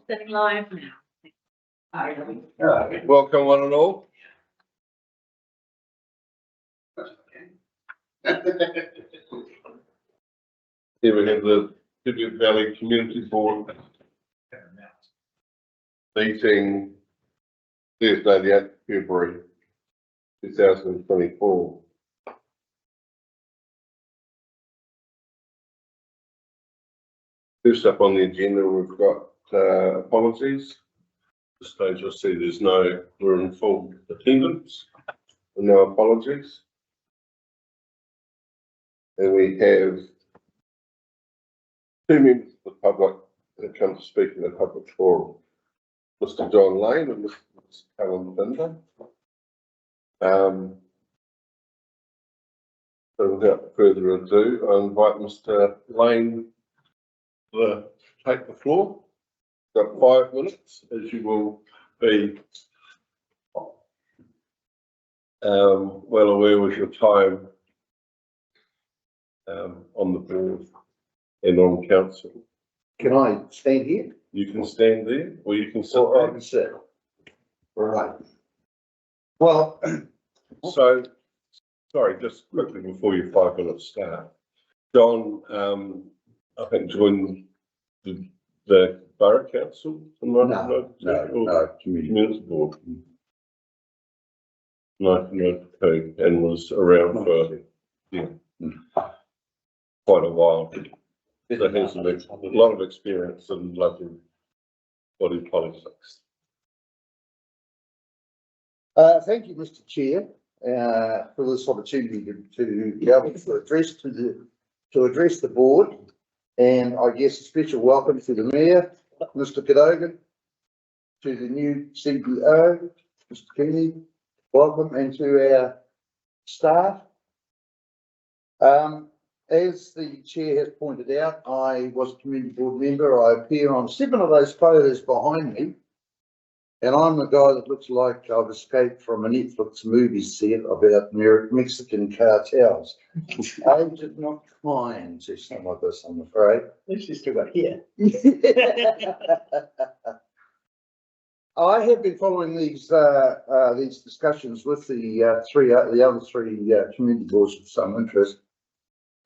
Sitting live now. Welcome one and all. Here we have the Teviot Valley Community Board meeting Thursday, the 8th of February 2024. First up on the agenda, we've got apologies. At this stage, you'll see we're in full attendance, and no apologies. And we have two members of the public that come to speak in the public forum, Mr. John Lane and Mr. Alan Binder. So without further ado, I invite Mr. Lane to take the floor. Got 5 minutes, as you will be well aware with your time on the board and on council. Can I stand here? You can stand there, or you can sit Or I there. can sit. Right. Well, So, sorry, just quickly before your 5 minutes start, John, I think joined the Borough Council? no, Community Board. 1992, and was around for quite a while. So he has a lot of experience in local body politics. Thank you, Mr. Chair, for this opportunity to be able to address the board, and I guess a special welcome to the Mayor, Mr. Cadogan, to the new CEO, Mr. Kenny, welcome, and to our staff. As the chair has pointed out, I was a community board member. I appear on 7 of those photos behind me, and I'm the guy that looks like I've escaped from a Netflix movie set about Mexican cartels. Age is not kind to some of us, I'm afraid. At least you still got here. I have been following these discussions with the other three community boards with some interest.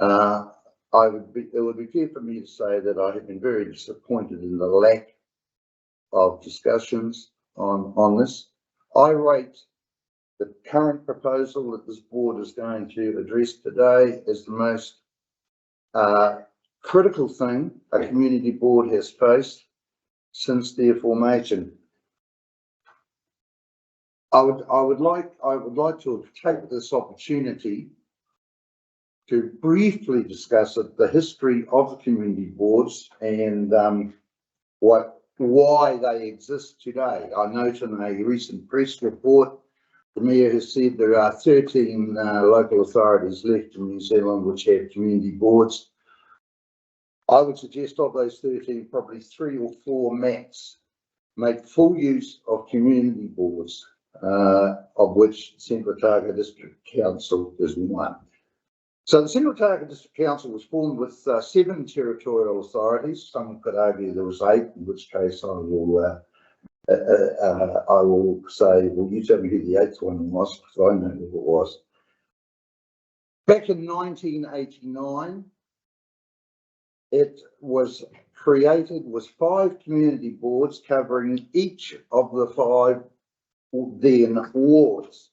It would be fair for me to say that I have been very disappointed in the lack of discussions on this. I rate the current proposal that this board is going to address today as the most critical thing a community board has faced since their formation. I would like to take this opportunity to briefly discuss the history of the community boards and why they exist today. I note in a recent press report, the Mayor has said there are 13 local authorities left in New Zealand which have community boards. I would suggest of those 13, probably 3 or 4 max make full use of community boards, of which Central Otago District Council is one. So the Central Otago District Council was formed with 7 territorial authorities. Some could argue there was 8, in which case I will say, well, you tell me who the 8th one was, because I know who it was. Back in 1989, it was created with 5 community boards covering each of the 5 then wards.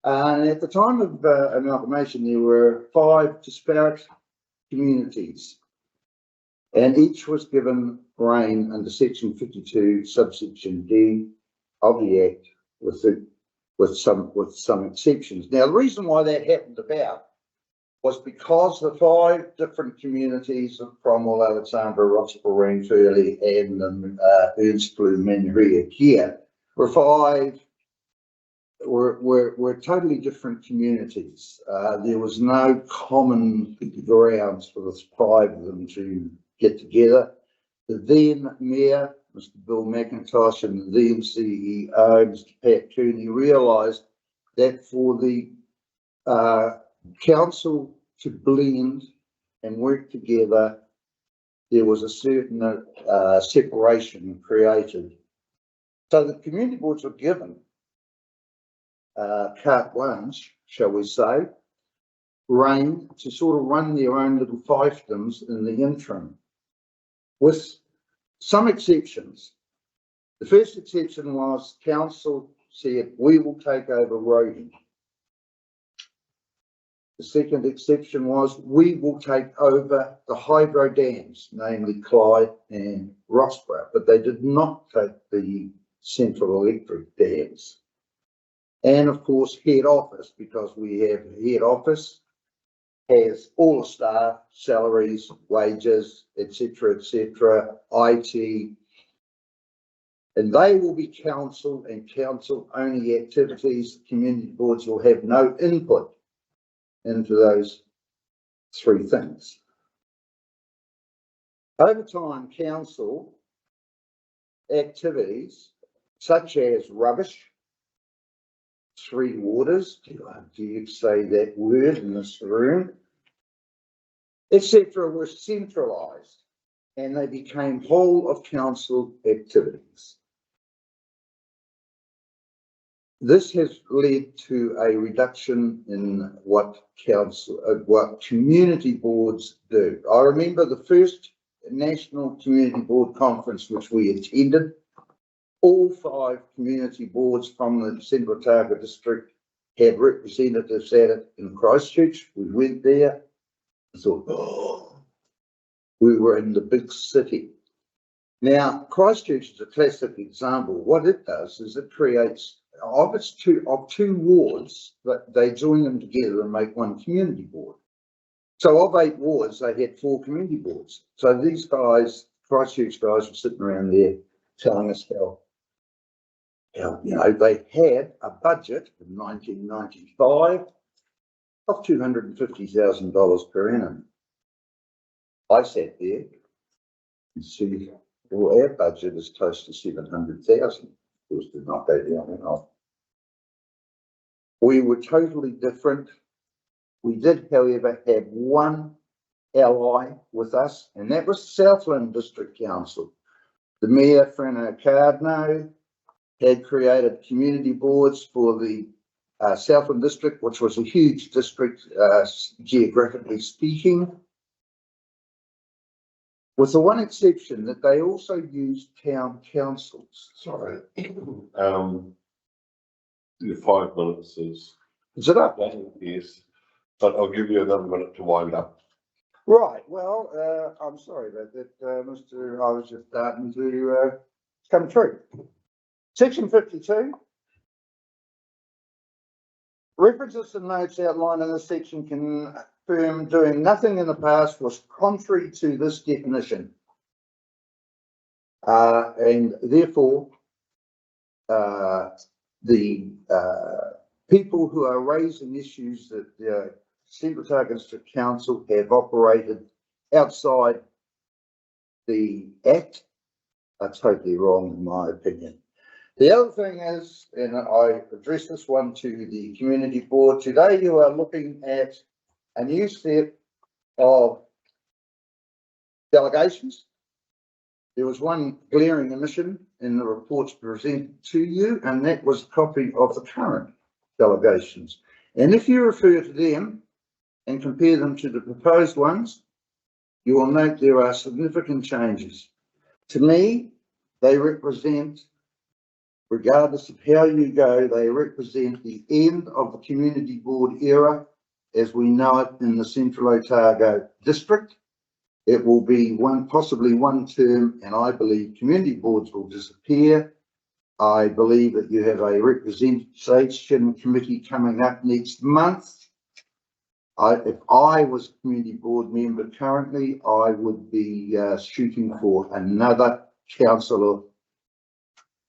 And at the time of amalgamation, there were 5 disparate communities, and each was given reign under Section 52, subsection D of the Act, with some exceptions. Now, the reason why that happened about was because the 5 different communities of Cromwell, Alexandra, Roxburgh, Ranfurly, and Ernstblue, Mandaria, Kia were totally different communities. There was no common grounds for the 5 of them to get together. The then Mayor, Mr. Bill McIntosh, and the then CEO, Mr. Pat Cooney, realised that for the council to blend and work together there was a certain separation created. So the community boards were given carte blanche, shall we say, reign to sort of run their own little fiefdoms in the interim, with some exceptions. The first exception was council said, we will take over roading. The second exception was, we will take over the hydro dams, namely Clyde and Roxburgh, but they did not take the central electric dams. And of course, head office, because we have head office, has all the staff, salaries, wages, etc., IT, and they will be council and council only activities. Community boards will have no input into those three things. Over time, council activities such as rubbish, three waters, do you say that word in this room, etc., were centralised and they became whole of council activities. This has led to a reduction in what community boards do. I remember the first National Community Board Conference which we attended. All 5 community boards from the Central Otago district had representatives at it in Christchurch. We went there and thought, oh, we were in the big city. Now, Christchurch is a classic example. What it does is it creates of two wards, that they join them together and make one community board. So of 8 wards, they had 4 community boards. So these guys, Christchurch guys, were sitting around there telling us how they had a budget in 1995 of $250,000 per annum. I sat there and said, well, our budget is close to 700,000. Of course, did not go down at all. We were totally different. We did, however, have one ally with us, and that was Southland District Council. The Mayor, Frano Cardno, had created community boards for the Southland District, which was a huge district, geographically speaking, with the one exception that they also used town councils. Sorry. Your 5 minutes is it up? Yes, but I'll give you another minute to wind up. Right. Well, I'm sorry about that, Mr. I was just starting to come through. Section 52. References and notes outlined in this section confirm doing nothing in the past was contrary to this definition. And therefore, the people who are raising issues that the Central Otago District Council have operated outside the Act are totally wrong, in my opinion. The other thing is, and I address this one to the community board, today you are looking at a new set of delegations. There was one glaring omission in the reports presented to you, and that was a copy of the current delegations. And if you refer to them and compare them to the proposed ones, you will note there are significant changes. To me, they represent, regardless of how you go, they represent the end of the community board era as we know it in the Central Otago district. It will be possibly one term, and I believe community boards will disappear. I believe that you have a representation committee coming up next month. If I was a community board member currently, I would be shooting for another councillor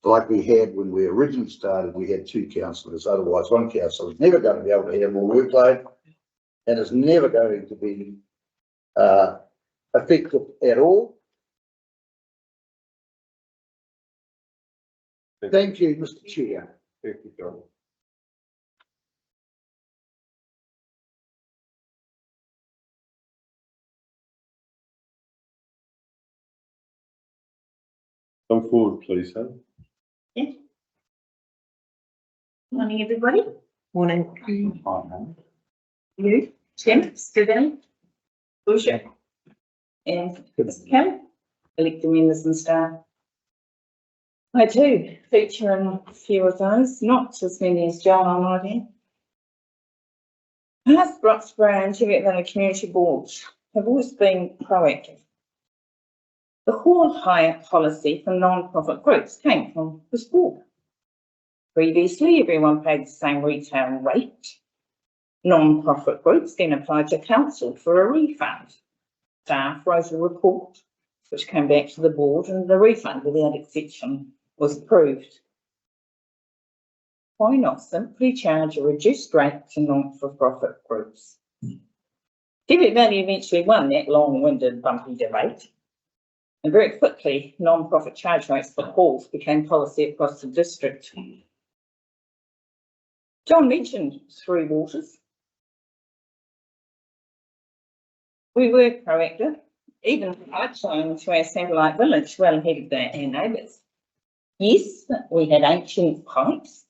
like we had when we originally started. We had 2 councillors, otherwise one councillor is never going to be able to have more workload and is never going to be effective at all. Thank you, Mr. Chair. Thank you, John. Come forward, please, Helen. Morning, everybody. Morning. You, Tim, Stephen, Busha, and Mr. Kelly, elected members and staff. I too feature in a few of those, not as many as John, I might add. Past Roxburgh and Teviot Valley Community Boards have always been proactive. The core hire policy for non-profit groups came from this board. Previously, everyone paid the same retail rate. Non-profit groups then applied to council for a refund. Staff wrote a report, which came back to the board, and the refund without exception was approved. Why not simply charge a reduced rate to non-for-profit groups? Teviot Valley eventually won that long-winded, bumpy debate, and very quickly, non-profit charge rates for halls became policy across the district. John mentioned Three Waters. We were proactive, even pipeline to our satellite village well ahead of our neighbours. Yes, we had ancient pipes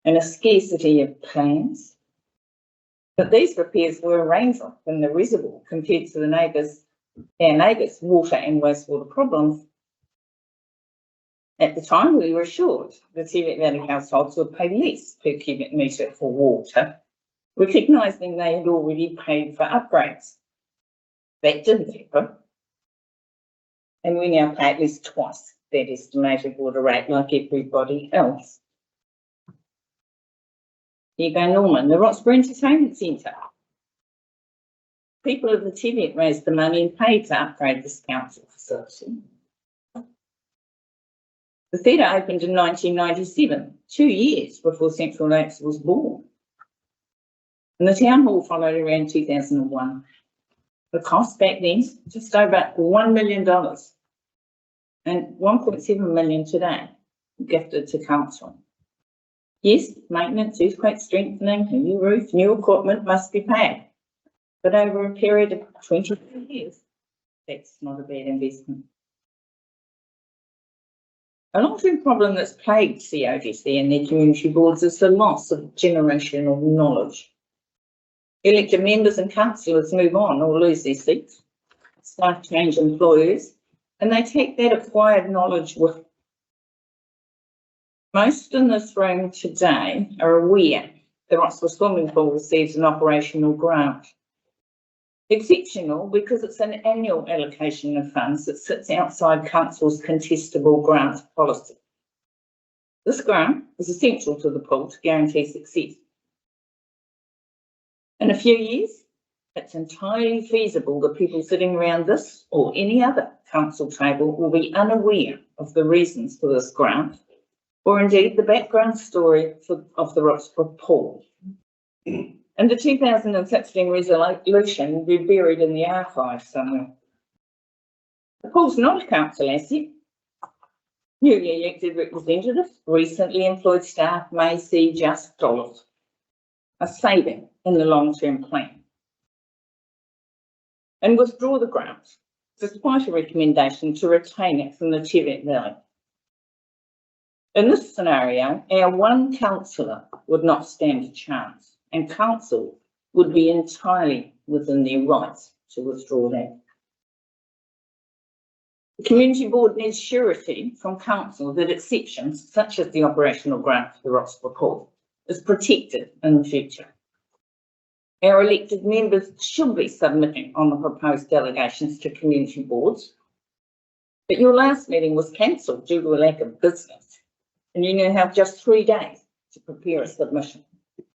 and a scarcity of plans, but these repairs were a raindrop in the reservoir compared to our neighbours' water and wastewater problems. At the time, we were assured that Teviot Valley households would pay less per cubic metre for water, recognising they had already paid for upgrades. That didn't happen, and we now pay at least twice that estimated water rate like everybody else. Here you go, Norman, the Roxburgh Entertainment Centre. People of the Teviot raised the money and paid to upgrade this council facility. The theatre opened in 1997, 2 years before Central Lakes was born. And the town hall followed around 2001. The cost back then, just over $1 million and 1.7 million today, gifted to council. Yes, maintenance, earthquake strengthening, a new roof, new equipment must be paid. But over a period of 22 years, that's not a bad investment. A long-term problem that's plagued CODC and their community boards is the loss of generational knowledge. Elected members and councillors move on or lose their seats, staff change employers, and they take that acquired knowledge with them. Most in this room today are aware the Roxburgh Swimming Pool receives an operational grant. Exceptional because it's an annual allocation of funds that sits outside council's contestable grant policy. This grant is essential to the pool to guarantee success. In a few years, it's entirely feasible that people sitting around this or any other council table will be unaware of the reasons for this grant, or indeed the background story of the Roxburgh pool. And the 2016 resolution will be buried in the archive somewhere. The pool's not a council asset. Newly elected representatives, recently employed staff may see just dollars, a saving in the long-term plan, and withdraw the grant, despite a recommendation to retain it from the Teviot Valley. In this scenario, our one councillor would not stand a chance, and council would be entirely within their rights to withdraw that. The community board needs surety from council that exceptions, such as the operational grant for the Roxburgh Pool, is protected in the future. Our elected members should be submitting on the proposed delegations to community boards, but your last meeting was cancelled due to a lack of business, and you now have just 3 days to prepare a submission.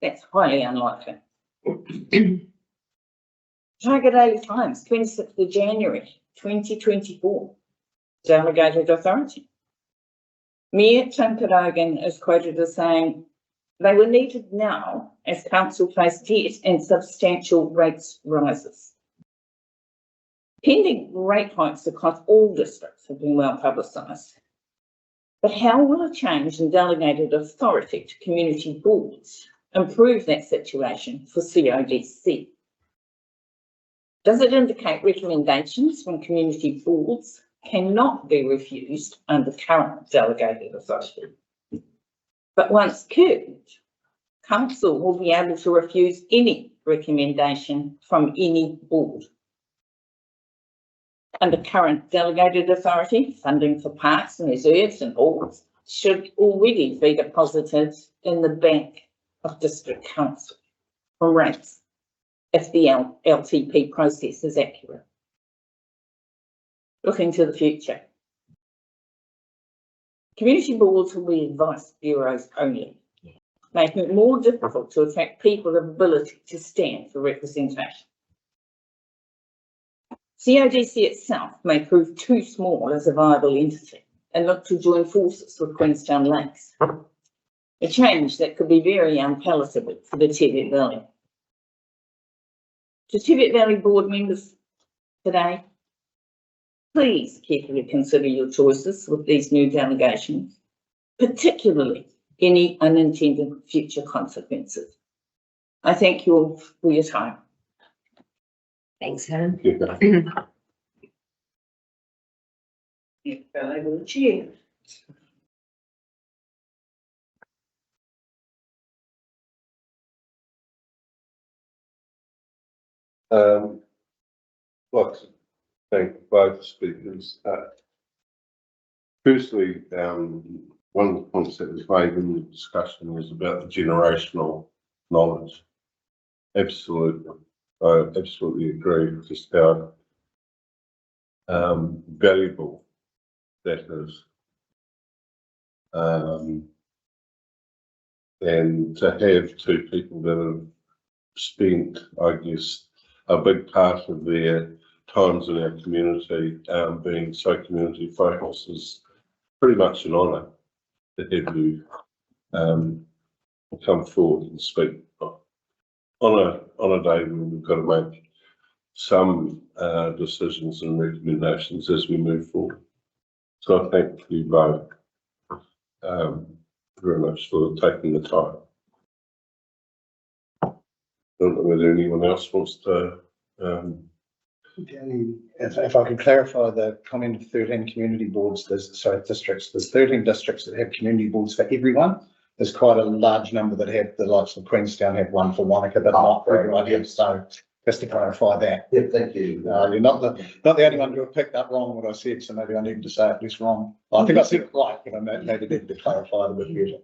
That's highly unlikely. Target Daily Times, 26th of January, 2024. Delegated authority. Mayor Tim Cadogan is quoted as saying, they were needed now as council faced debt and substantial rates rises. Pending rate hikes across all districts have been well publicised. But how will a change in delegated authority to community boards improve that situation for CODC? Does it indicate recommendations from community boards cannot be refused under current delegated authority. But once curbed, council will be able to refuse any recommendation from any board. Under current delegated authority, funding for parks and reserves and boards should already be deposited in the bank of district council from rates if the LTP process is accurate. Looking to the future, community boards will be advice bureaus only, making it more difficult to attract people of ability to stand for representation. CODC itself may prove too small as a viable entity and look to join forces with Queenstown Lakes, a change that could be very unpalatable for the Teviot Valley. To Teviot Valley board members today, please carefully consider your choices with these new delegations, particularly any unintended future consequences. I thank you all for your time. Thanks, Helen. Chair. Like to thank both speakers. Firstly, one of the points that was made in the discussion was about the generational knowledge. Absolutely, I absolutely agree with just how valuable that is. And to have two people that have spent, I guess, a big part of their times in our community being so community focused is pretty much an honour to have you come forward and speak on a day when we've got to make some decisions and recommendations as we move forward. So I thank you both very much for taking the time. I don't know whether anyone else wants to. If I could clarify the comment of 13 community boards, districts. There's 13 districts that have community boards for everyone. There's quite a large number that have, the likes of Queenstown have one for Wanaka, but not everyone has. So just to clarify that. Yeah, thank you. You're not the only one who have picked up wrong what I said, so maybe I needed to say it less wrong. I think I said it right, but I maybe needed to clarify it a bit better.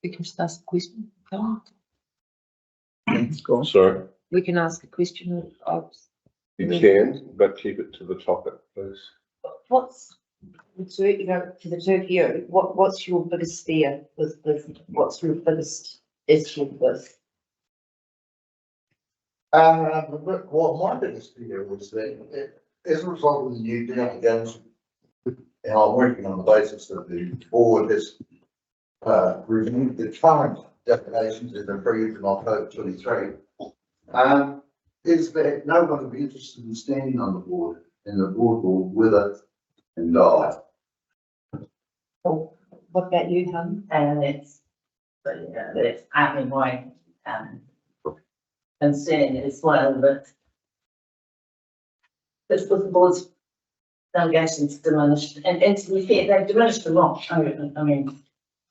We can just ask a question. Go on. Sorry, We can ask a question of. you can, but keep it to the topic, please. What's, you know, to the two of you, what's your biggest fear with what's your biggest issue with? Well, my biggest fear was that as a result of the new delegations, and I'm working on the basis that the board has reviewed the current delegations that are approved in October 23, is that no one will be interested in standing on the board, and the board will wither and die. Or what about you, Helen? And that's partly my concern as well, that with the board's delegations diminished, and to be fair, they've diminished a lot. I mean,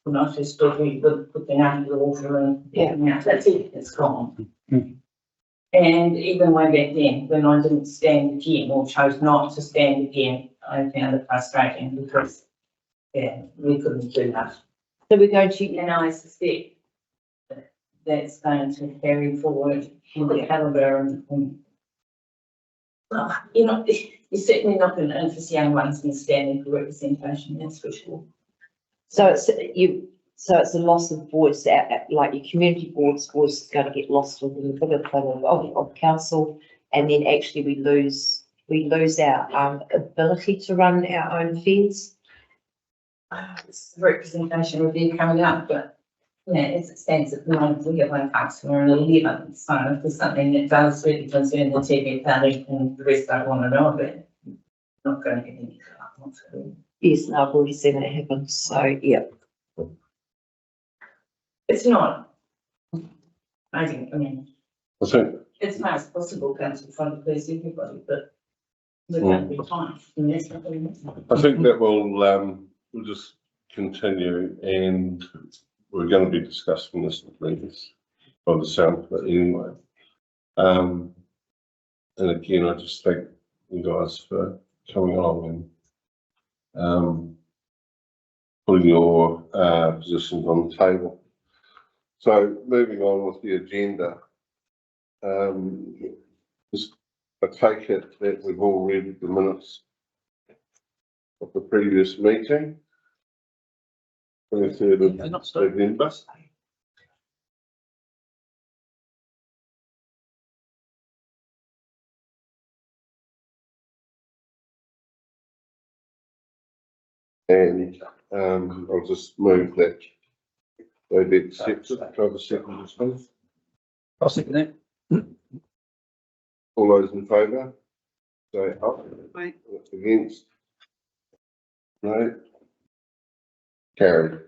when I first started, we were putting out the water and that's it, it's gone. And even way back then, when I didn't stand again or chose not to stand again, I found it frustrating because we couldn't do that. So we're going to, And I suspect that that's going to carry forward in the calibre and well, you know, you're certainly not going to interest young ones in standing for representation, that's for sure. so it's a loss of voice, like your community board's voice is going to get lost within the bigger club of council, and then actually we lose our ability to run our own affairs. It's the representation review coming up, but yeah, as it stands at the moment, we have one councillor and 11. So if there's something that does really concern the Teviot Valley and the rest don't want to know about it, not going to get any club. Yes, and I've already seen it happen. So yeah. It's not. I mean, I think, As far as possible, council trying to please everybody, but we're going to be fine. And that's not going to I think that we'll just continue, and we're going to be discussing this at length by the sound of it anyway. And again, I just thank you guys for coming along and putting your positions on the table. So moving on with the agenda, just I take it that we've all read the minutes of the previous meeting, 23rd of November. And I'll just move that they be accepted. Do I have a second this one? I'll second that. All those in favour? Say aye. Against? No? Carried.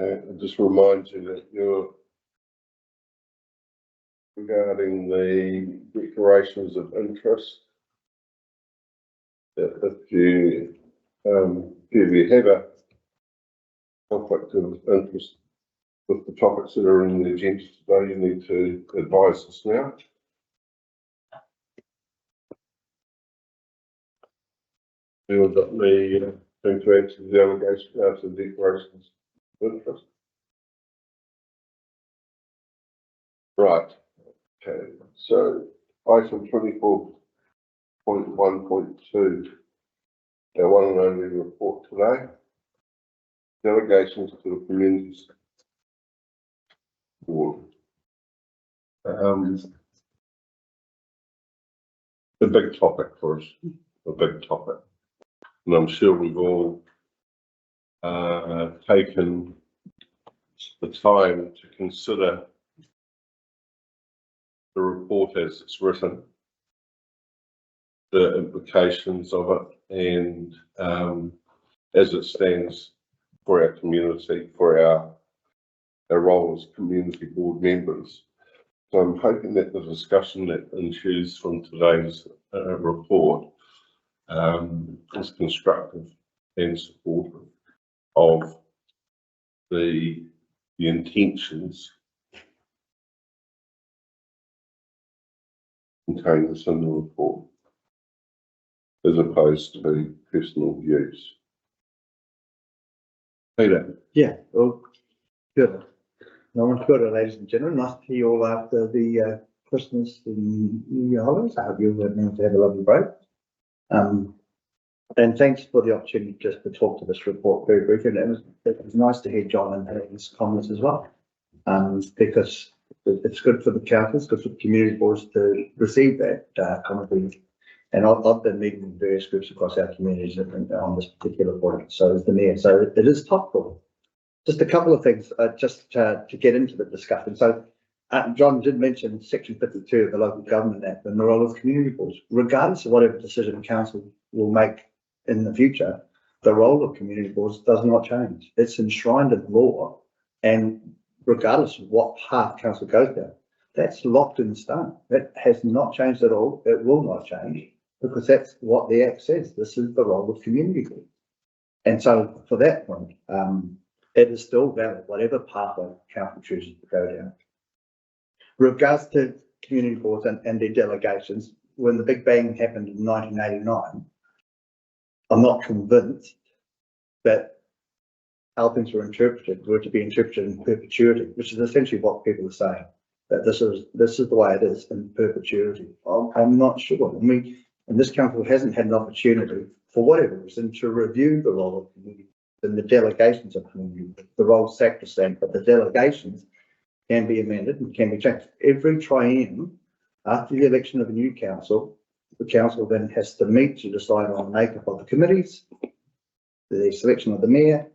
Okay, I'll just remind you that you're regarding the declarations of interest, that if you have a conflict of interest with the topics that are in the agenda today, you need to advise us now. We've got the thing to add to the delegation, to the declarations of interest. Right, okay, so item 24.1.2, our one and only report today. Delegations to the communities board. The big topic for us, a big topic. And I'm sure we've all taken the time to consider the report as it's written, the implications of it, and as it stands for our community, for our role as community board members. So I'm hoping that the discussion that ensues from today's report is constructive and supportive of the intentions contained within the report, as opposed to personal views. Peter? Yeah, well, good. No one's got it, ladies and gentlemen. Nice to see you all after the Christmas and New Year holidays. I hope you'll manage to have a lovely break. And thanks for the opportunity just to talk to this report very briefly. And it was nice to hear John and his comments as well, because it's good for the council, it's good for the community boards to receive that kind of thing. And I've been meeting with various groups across our communities on this particular point. So is the mayor. So it is topical. Just a couple of things, just to get into the discussion. So John did mention Section 52 of the Local Government Act and the role of community boards. Regardless of whatever decision council will make in the future, the role of community boards does not change. It's enshrined in law, and regardless of what path council goes down, that's locked in stone. That has not changed at all. It will not change, because that's what the Act says. This is the role of community boards. And so for that point, it is still valid, whatever pathway council chooses to go down. Regards to community boards and their delegations, when the Big Bang happened in 1989, I'm not convinced that how things were to be interpreted in perpetuity, which is essentially what people are saying, that this is the way it is in perpetuity. I'm not sure. And this council hasn't had an opportunity, for whatever reason, to review the role of community and the delegations of community. The role sacrosanct, but the delegations can be amended and can be changed. Every triennium, after the election of a new council, the council then has to meet to decide on the makeup of the committees, the selection of the mayor,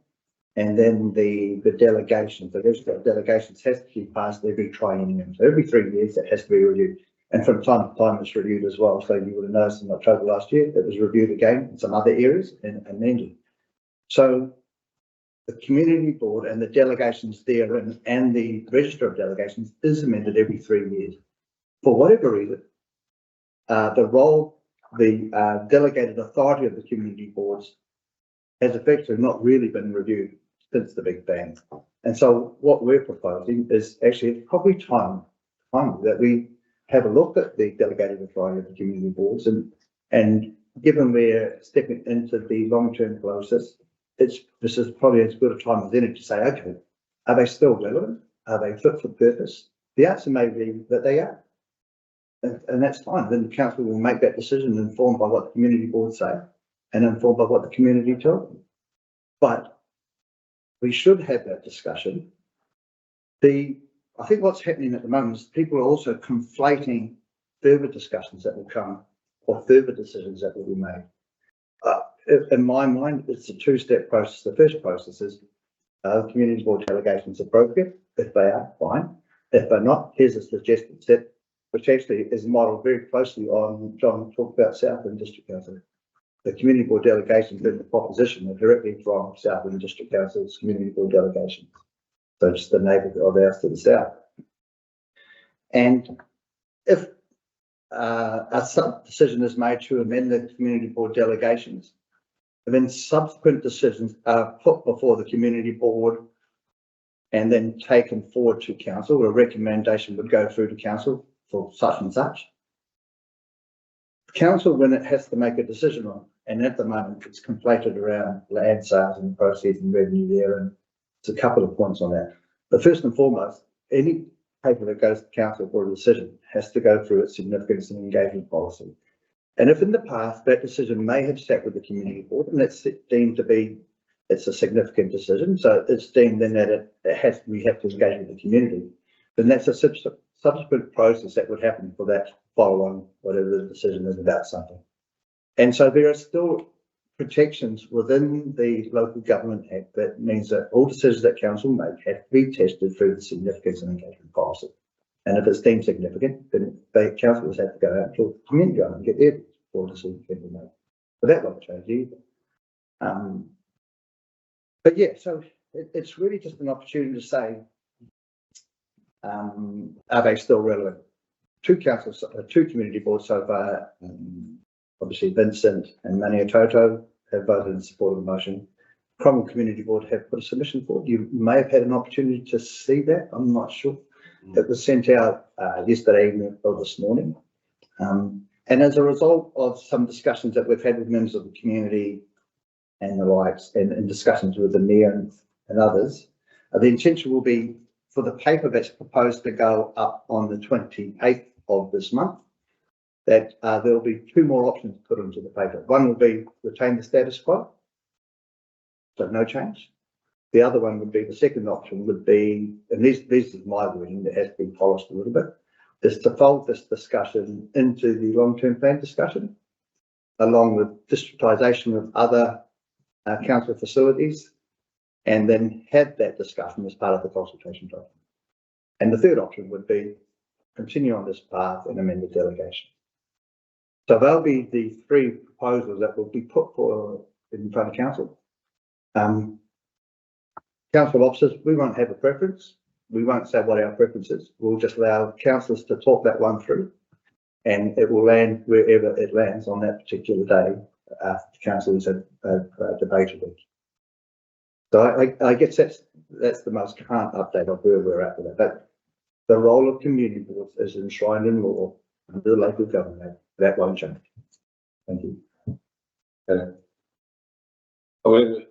and then the delegations. The list of delegations has to be passed every triennium. So every 3 years it has to be reviewed. And from time to time it's reviewed as well. So you would have noticed in October last year, it was reviewed again in some other areas and amended. So the community board and the delegations therein and the register of delegations is amended every 3 years. For whatever reason, the delegated authority of the community boards has effectively not really been reviewed since the Big Bang. And so what we're proposing is actually probably time that we have a look at the delegated authority of the community boards, and given we're stepping into the long-term process, this is probably as good a time as any to say, okay, are they still relevant? Are they fit for purpose? The answer may be that they are. And that's fine. Then the council will make that decision informed by what the community boards say and informed by what the community tells them. But we should have that discussion. I think what's happening at the moment is people are also conflating further discussions that will come or further decisions that will be made. In my mind, it's a two-step process. The first process is the community board delegations appropriate. If they are, fine. If they're not, here's a suggested step, which actually is modelled very closely on, John talked about Southland District Council. The community board delegations in the proposition are directly from Southland District Council's community board delegations. So just the neighbour of ours to the south. And if a decision is made to amend the community board delegations, and then subsequent decisions are put before the community board and then taken forward to council, a recommendation would go through to council for such and such. Council, when it has to make a decision on, and at the moment it's conflated around land sales and proceeds and revenue there, and it's a couple of points on that. But first and foremost, any paper that goes to council for a decision has to go through its significance and engagement policy. And if in the past that decision may have sat with the community board and it's deemed to be, it's a significant decision, so it's deemed then that we have to engage with the community, then that's a subsequent process that would happen for that follow on whatever the decision is about something. And so there are still protections within the Local Government Act that means that all decisions that council make have to be tested through the significance and engagement policy. And if it's deemed significant, then the councillors have to go out to the community and get their full decision made. But that won't change either. But yeah, so it's really just an opportunity to say, are they still relevant? Two councils, two community boards so far, obviously Vincent and Maniatoto have voted in support of the motion. Cromwell Community Board have put a submission forward. You may have had an opportunity to see that, I'm not sure. It was sent out yesterday evening or this morning. And as a result of some discussions that we've had with members of the community and the likes, and discussions with the mayor and others, the intention will be for the paper that's proposed to go up on the 28th of this month, that there'll be two more options put into the paper. One will be retain the status quo, so no change. The other one would be, the second option would be, and this is my wording that has to be polished a little bit, is to fold this discussion into the long-term plan discussion, along with districtisation of other council facilities, and then have that discussion as part of the consultation document. And the third option would be continue on this path and amend the delegation. So they'll be the three proposals that will be put forward in front of council. Council officers, we won't have a preference. We won't say what our preference is. We'll just allow councillors to talk that one through, and it will land wherever it lands on that particular day after the councillors have debated it. So I guess that's the most current update of where we're at with it. But the role of community boards is enshrined in law under the Local Government Act. That won't change. Thank you. Okay. I mean,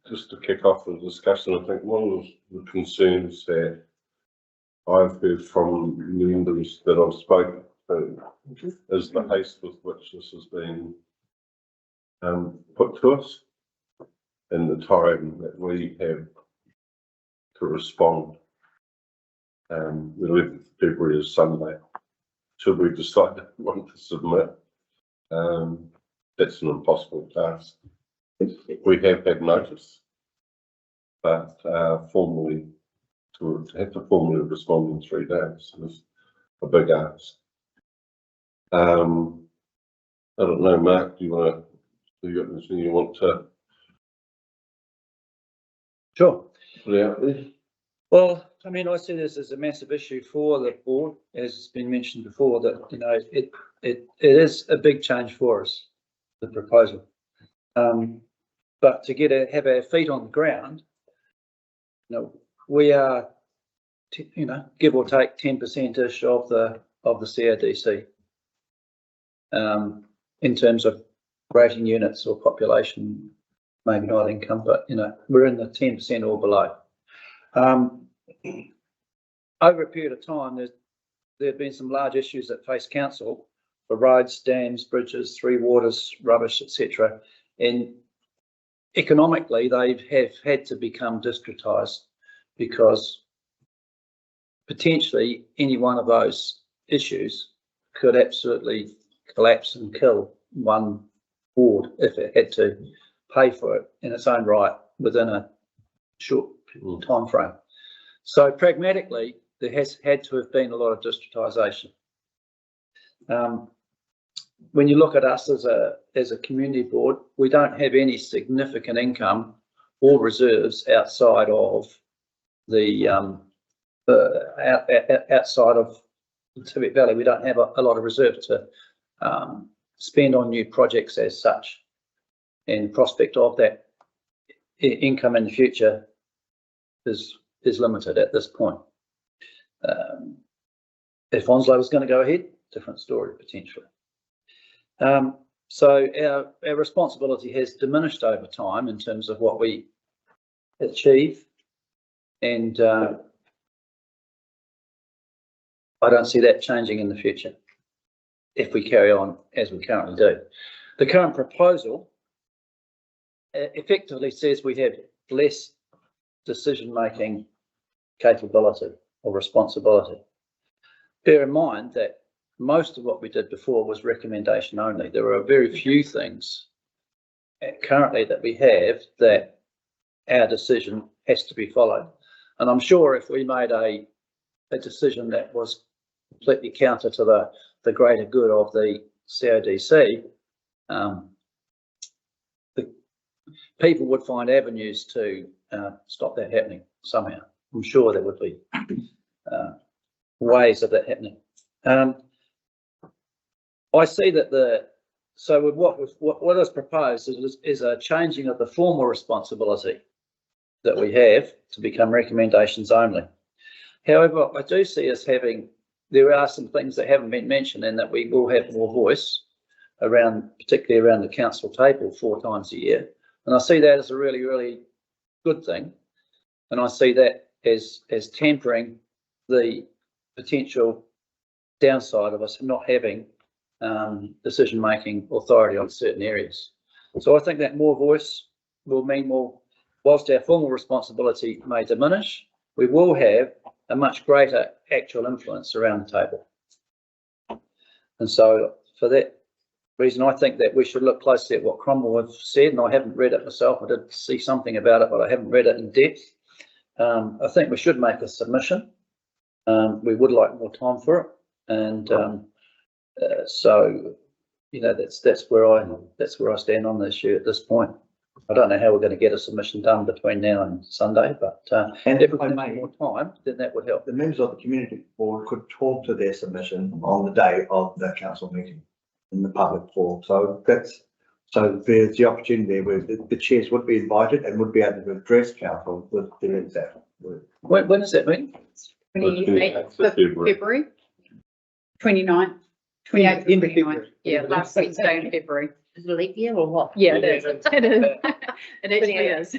just to kick off the discussion, I think one of the concerns that I've heard from members that I've spoken to is the haste with which this has been put to us, and the time that we have to respond. The 11th of February is Sunday. Should we decide that we want to submit, that's an impossible task. We have had notice, but formally, to have to formally respond in 3 days is a big ask. I don't know, Mark, do you want to Sure. Put out there. Well, I mean, I see this as a massive issue for the board, as has been mentioned before, that, you know, it is a big change for us, the proposal. But to have our feet on the ground, you know, we are, you know, give or take 10%-ish of the CRDC. In terms of rating units or population, maybe not income, but, you know, we're in the 10% or below. Over a period of time, there have been some large issues that face council for roads, dams, bridges, three waters, rubbish, etc. And economically, they have had to become districtised because potentially any one of those issues could absolutely collapse and kill one ward if it had to pay for it in its own right within a short time frame. So pragmatically, there has had to have been a lot of districtisation. When you look at us as a community board, we don't have any significant income or reserves outside of the outside of the Teviot Valley. We don't have a lot of reserves to spend on new projects as such, and prospect of that income in the future is limited at this point. If Onslow was going to go ahead, different story potentially. So our responsibility has diminished over time in terms of what we achieve, and I don't see that changing in the future if we carry on as we currently do. The current proposal effectively says we have less decision-making capability or responsibility. Bear in mind that most of what we did before was recommendation only. There are very few things currently that we have that our decision has to be followed. And I'm sure if we made a decision that was completely counter to the greater good of the CODC, the people would find avenues to stop that happening somehow. I'm sure there would be ways of that happening. I see that with what is proposed is a changing of the formal responsibility that we have to become recommendations only. However, I do see us there are some things that haven't been mentioned, and that we will have more voice around, particularly around the council table 4 times a year. And I see that as a really, really good thing. And I see that as tempering the potential downside of us not having decision-making authority on certain areas. So I think that more voice will mean more, whilst our formal responsibility may diminish, we will have a much greater actual influence around the table. And so for that reason, I think that we should look closely at what Cromwell have said, and I haven't read it myself. I did see something about it, but I haven't read it in depth. I think we should make a submission. We would like more time for it, and so, you know, that's where I stand on the issue at this point. I don't know how we're going to get a submission done between now and Sunday, but And if if we I can may, make more time, then that would help. the members of the community board could talk to their submission on the day of the council meeting in the public forum. So there's the opportunity there where the chairs would be invited and would be able to address council with their exact word. When does that mean? 28th 28th of February, 29th, 28th, In 29th. Yeah, last Wednesday in February. Is it a leap year or what? Yeah, it is. It is. It actually is.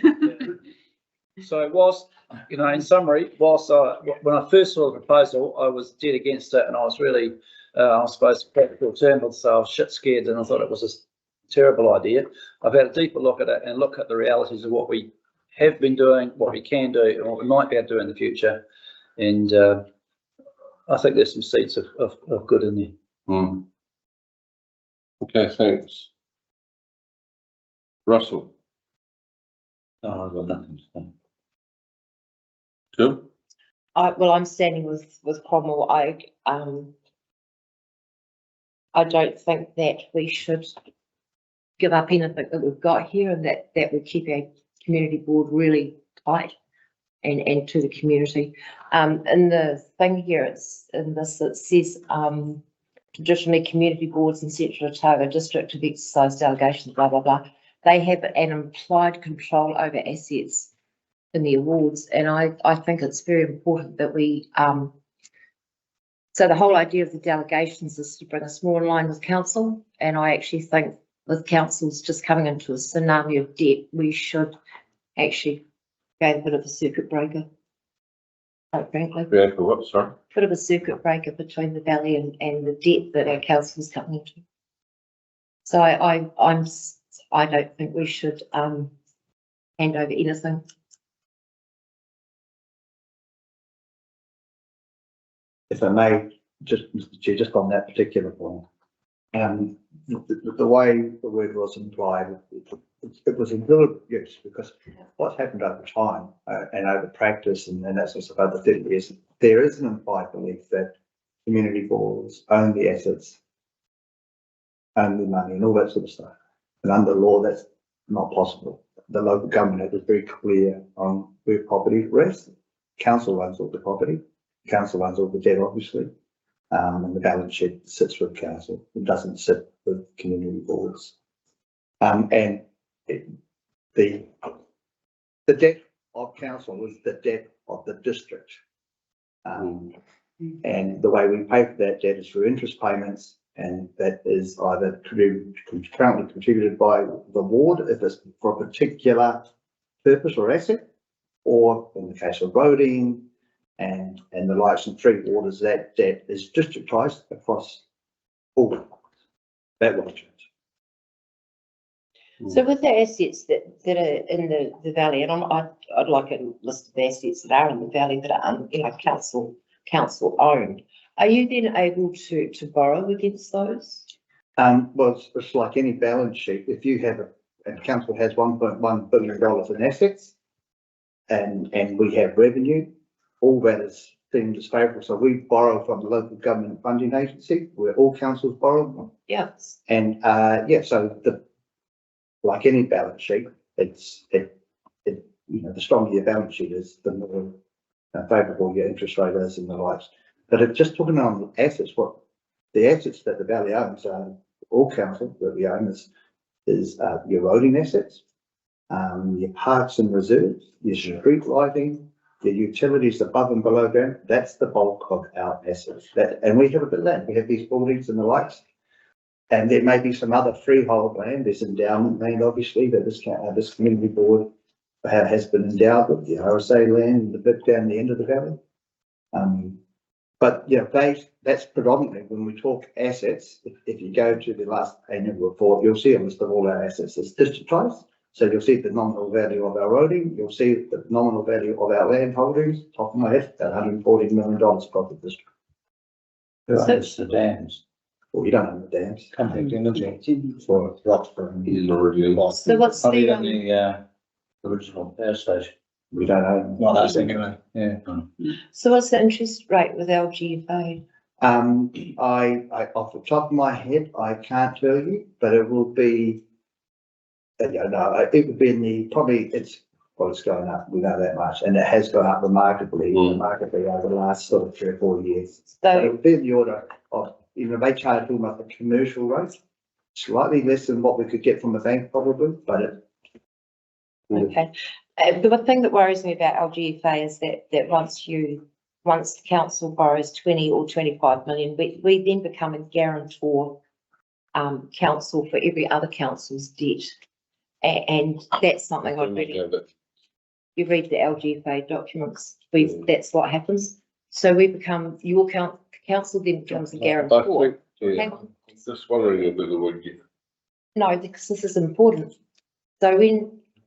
So whilst, you know, in summary, when I first saw the proposal, I was dead against it, and I was really, I suppose, practical terms, so I was shit scared, and I thought it was a terrible idea. I've had a deeper look at it and look at the realities of what we have been doing, what we can do, and what we might be able to do in the future. And I think there's some seeds of good in there. Okay, thanks. Russell. No, I've got nothing to say. Jill? I'm standing with Cromwell. I don't think that we should give up anything that we've got here, and that would keep our community board really tight and to the community. In the thing here, it's in this, it says, traditionally community boards in Central Otago District have exercised delegations, blah, blah, blah. They have an implied control over assets in the awards, and I think it's very important that we, so the whole idea of the delegations is to bring us more in line with council, and I actually think with councils just coming into a tsunami of debt, we should actually go a bit of a circuit breaker, quite frankly. Yeah, for what, sorry? Bit of a circuit breaker between the valley and the debt that our council's coming into. So I don't think we should hand over anything. If I may, just, Mr. Chair, just on that particular point. The way the word was implied, it was a little use because what's happened over time and over practice and that's also about the 30 years, there is an implied belief that community boards own the assets, own the money and all that sort of stuff. And under law, that's not possible. The local government is very clear on where property rests. Council owns all the property. Council owns all the debt, obviously. And the balance sheet sits with council. It doesn't sit with community boards. The debt of council is the debt of the district. And the way we pay for that debt is through interest payments, and that is either currently contributed by the ward if it's for a particular purpose or asset, or in the case of roading and the likes and 3 waters, that debt is districtised across all. That won't change. So with the assets that are in the valley, and I'd like a list of assets that are in the valley that are council owned. Are you then able to borrow against those? Well, it's like any balance sheet. If you have and council has $1.1 billion in assets, and we have revenue, all that is deemed as favourable. So we borrow from the local government funding agency, where all councils borrow. Yes. And so like any balance sheet, the stronger your balance sheet is, the more favourable your interest rate is and the likes. But it's just talking on assets, what the assets that the valley owns, all council that we own is your roading assets, your parks and reserves, your street lighting, your utilities above and below ground. That's the bulk of our assets. And we have a bit of land. We have these buildings and the likes. And there may be some other freehold land. There's endowment land, obviously, that this community board has been endowed with, the RSA land, the bit down the end of the valley. But that's predominantly when we talk assets. If you go to the last annual report, you'll see a list of all our assets as districtised. So you'll see the nominal value of our roading. You'll see the nominal value of our land holdings. Top of my head, about $140 million profit district. Who owns the dams? Well, you don't own the dams. Contact Energy for Roxburgh. In Meridian. So what's Other the than the original power station. We don't own. Not us anyway, yeah. so what's the interest rate with LGFA? I off the top of my head, I can't tell you, but it will be. It would be in the it's going up. We know that much, and it has gone up remarkably over the last sort of 3 or 4 years. So it would be in the order of, they charge almost a commercial rate, slightly less than what we could get from a bank probably, but okay. The thing that worries me about LGFA is that once the council borrows 20 or 25 million, we then become a guarantor council for every other council's debt. And that's something I'd really, you read the LGFA documents, that's what happens. So we become, your council then becomes a guarantor. Hang on. I'm just wondering whether we get. No, because this is important. So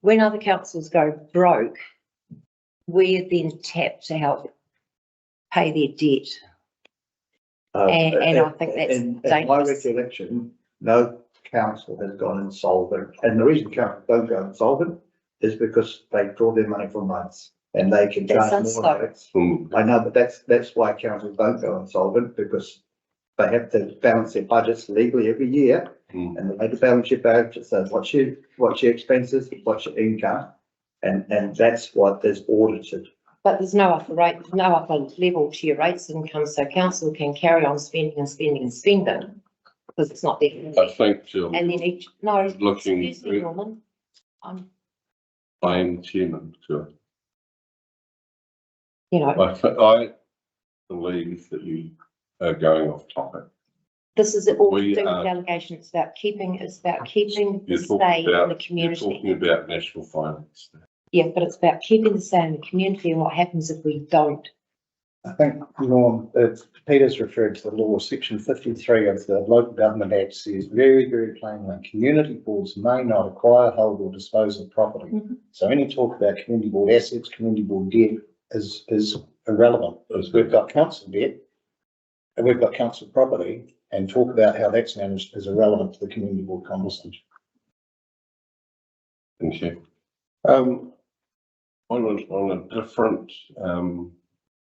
when other councils go broke, we're then tapped to help pay their debt. And I think that's in dangerous. my recollection, no council has gone insolvent, and the reason councils don't go insolvent is because they draw their money from loans and they can charge more rates. I know, but that's why councils don't go insolvent, because they have to balance their budgets legally every year, and they make a balance sheet budget. So what's your expenses, what's your income, And that's what is audited. But there's no upper rate, there's no upper level to your rates of income, so council can carry on spending and spending and spending because it's not there. I think, Jill, And then each, no, looking excuse me, Norman. plain chairman, Jill. You know, I believe that you are going off topic. this is all to We do with are- delegation. It's about keeping the You're say talking in the about, you're community. talking about national finance. Yeah, but it's about keeping the say in the community and what happens if we don't. I think, Norm, Peter's referred to the law, section 53 of the Local Government Act says very, very plainly, community boards may not acquire, hold or dispose of property. Mhm. So any talk about community board assets, community board debt is irrelevant. We've got council debt and we've got council property, and talk about how that's managed is irrelevant to the community board conversation. Thank you. On a different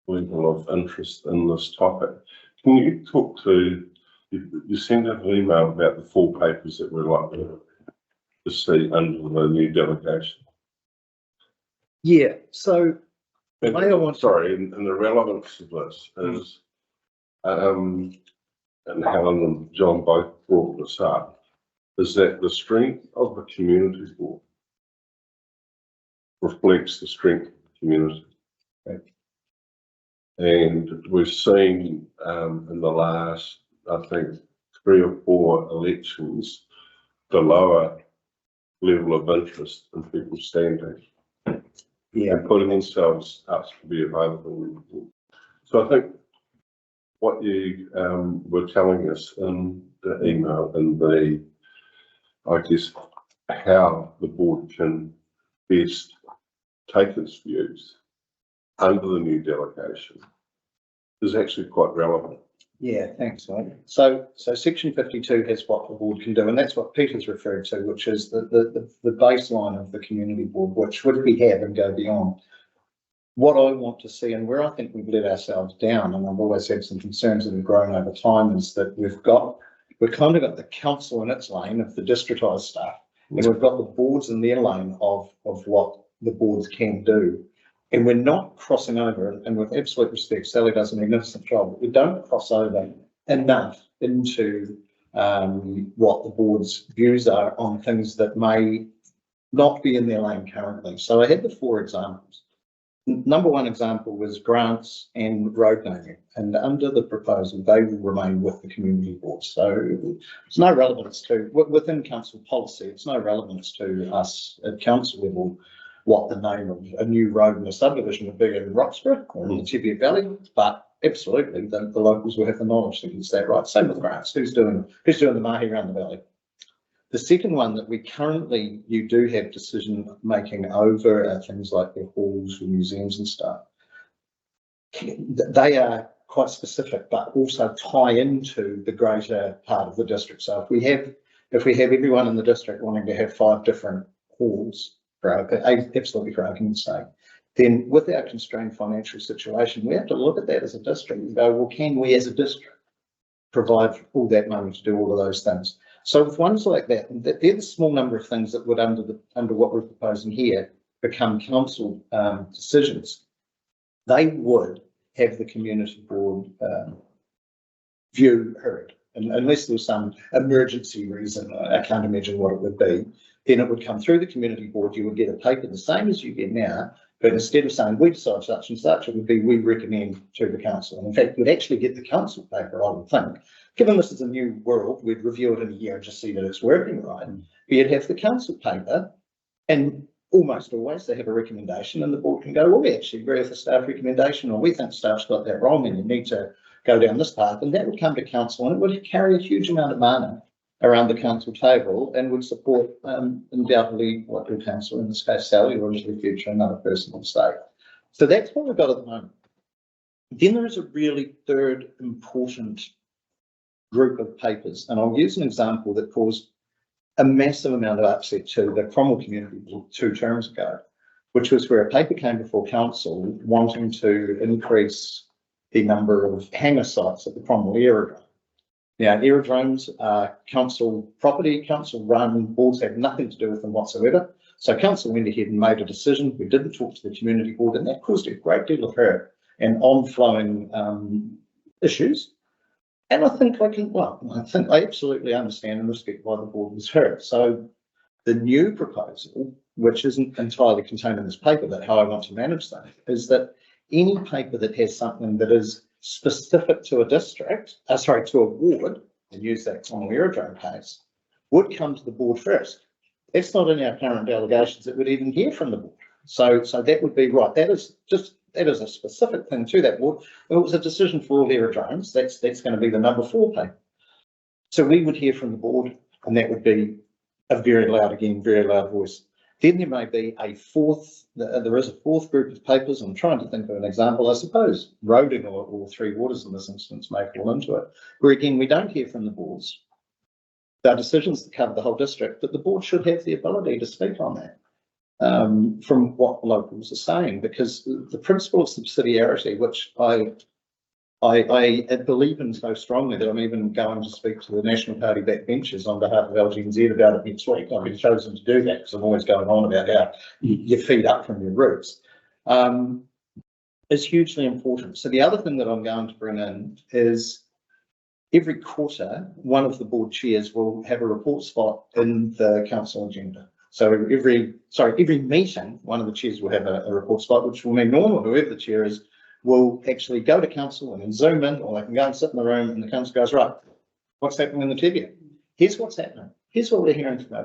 level of interest in this topic, can you talk to, you sent out an email about the 4 papers that we're likely to see under the new delegation. Yeah, so And, May I want- sorry, and the relevance of this is, and Helen and John both brought this up, is that the strength of the community board reflects the strength of the community. Right. And we've seen in the last, I think, 3 or 4 elections, the lower level of interest in people standing and putting themselves up to be available. So I think what you were telling us in the email and I guess, how the board can best take its views under the new delegation is actually quite relevant. Yeah, thanks, mate. So section 52 has what the board can do, and that's what Peter's referred to, which is the baseline of the community board, which we have and go beyond. What I want to see, and where I think we've let ourselves down, and I've always had some concerns that have grown over time, is that we've kind of got the council in its lane of the districtised stuff, and we've got the boards in their lane of what the boards can do. And we're not crossing over, and with absolute respect, Sally does a magnificent job, but we don't cross over enough into what the board's views are on things that may not be in their lane currently. So I had the 4 examples. Number 1 example was grants and road naming, and under the proposal, they will remain with the community board. So it's no relevance to, within council policy, it's no relevance to us at council level what the name of a new road in a subdivision would be in Roxburgh or in the Teviot Valley, but absolutely the locals will have the knowledge to get that right. Same with grants. Who's doing the mahi around the valley? The second one that you do have decision making over things like the halls or museums and stuff. They are quite specific, but also tie into the greater part of the district. So if we have everyone in the district wanting to have 5 different halls, absolutely for argument's sake, then with our constrained financial situation, we have to look at that as a district and go, well, can we as a district provide all that money to do all of those things? So with ones like that, they're the small number of things that would, under what we're proposing here, become council decisions. They would have the community board view heard, and unless there was some emergency reason, I can't imagine what it would be. Then it would come through the community board. You would get a paper the same as you get now, but instead of saying we decide such and such, it would be we recommend to the council. And in fact, you'd actually get the council paper, I would think. Given this is a new world, we'd review it in a year and just see that it's working right. But you'd have the council paper, and almost always they have a recommendation, and the board can go, well, we actually agree with the staff recommendation, or we think staff's got that wrong, and you need to go down this path. And that would come to council, and it would carry a huge amount of money around the council table and would support undoubtedly what your council, in this case Sally, or into the future another person will say. So that's what we've got at the moment. Then there is a really third important group of papers, and I'll use an example that caused a massive amount of upset to the Cromwell community 2 terms ago, which was where a paper came before council wanting to increase the number of hangar sites at the Cromwell aerodrome. Now, aerodromes are council property, council run, boards have nothing to do with them whatsoever. So council went ahead and made a decision. We didn't talk to the community board, and that caused a great deal of hurt and on-flowing issues. And I think I absolutely understand and respect why the board was hurt. So the new proposal, which isn't entirely contained in this paper, but how I want to manage that, is that any paper that has something that is specific to a district, to a ward, and use that Connell aerodrome case, would come to the board first. That's not in our current delegations. It would even hear from the board. So that would be right. That is a specific thing to that board. If it was a decision for all aerodromes, that's going to be the number 4 paper. So we would hear from the board, and that would be a very loud voice. Then there may be a fourth, there is a fourth group of papers. I'm trying to think of an example. I suppose roading or 3 waters in this instance may fall into it, where again, we don't hear from the boards. There are decisions that cover the whole district, but the board should have the ability to speak on that from what locals are saying, because the principle of subsidiarity, which I believe in so strongly that I'm even going to speak to the National Party backbenchers on behalf of LGNZ about it next week. I've been chosen to do that because I'm always going on about how you feed up from your roots, is hugely important. So the other thing that I'm going to bring in is every quarter, one of the board chairs will have a report spot in the council agenda. So every meeting, one of the chairs will have a report spot, which will mean normal, whoever the chair is, will actually go to council and then zoom in, or they can go and sit in the room and the council goes, right, what's happening in the Teviot? Here's what's happening. Here's what we're hearing from our